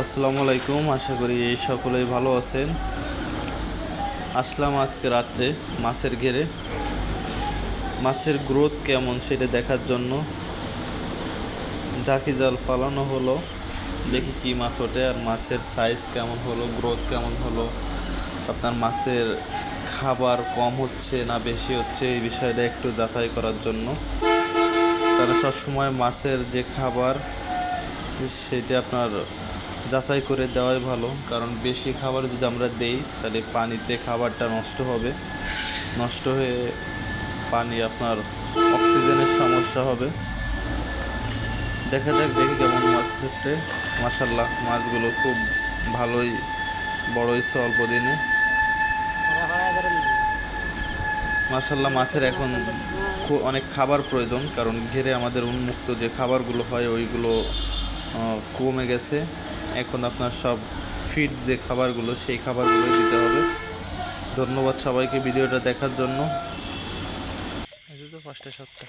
আসসালামু আলাইকুম। আশা করি সকলেই ভালো আছেন। আসলাম আজকে রাত্রে মাছের ঘেরে। মাছের গ্রোথ কেমন সেটা দেখার জন্য জাকি জাল ফালানো হলো। দেখি কি মাছ ওঠে আর মাছের সাইজ কেমন হলো, গ্রোথ কেমন হলো, আপনার মাছের খাবার কম হচ্ছে না বেশি হচ্ছে এই বিষয়টা একটু যাচাই করার জন্য। কারণ সবসময় মাছের যে খাবার সেটা আপনার যাচাই করে দেওয়াই ভালো। কারণ বেশি খাবার যদি আমরা দেই তাহলে পানিতে খাবারটা নষ্ট হবে, নষ্ট হয়ে পানি আপনার অক্সিজেনের সমস্যা হবে। দেখা যাক, দেখি কেমন মাছ হচ্ছে। মাশাল্লাহ, মাছগুলো খুব ভালোই বড় হয়েছে অল্প দিনে। মাশাল্লাহ, মাছের এখন অনেক খাবার প্রয়োজন, কারণ ঘেরে আমাদের উন্মুক্ত যে খাবারগুলো হয় ওইগুলো কমে গেছে। এখন আপনার সব ফিড যে খাবারগুলো সেই খাবারগুলোই দিতে হবে। ধন্যবাদ সবাইকে ভিডিওটা দেখার জন্য। 5টা 7টা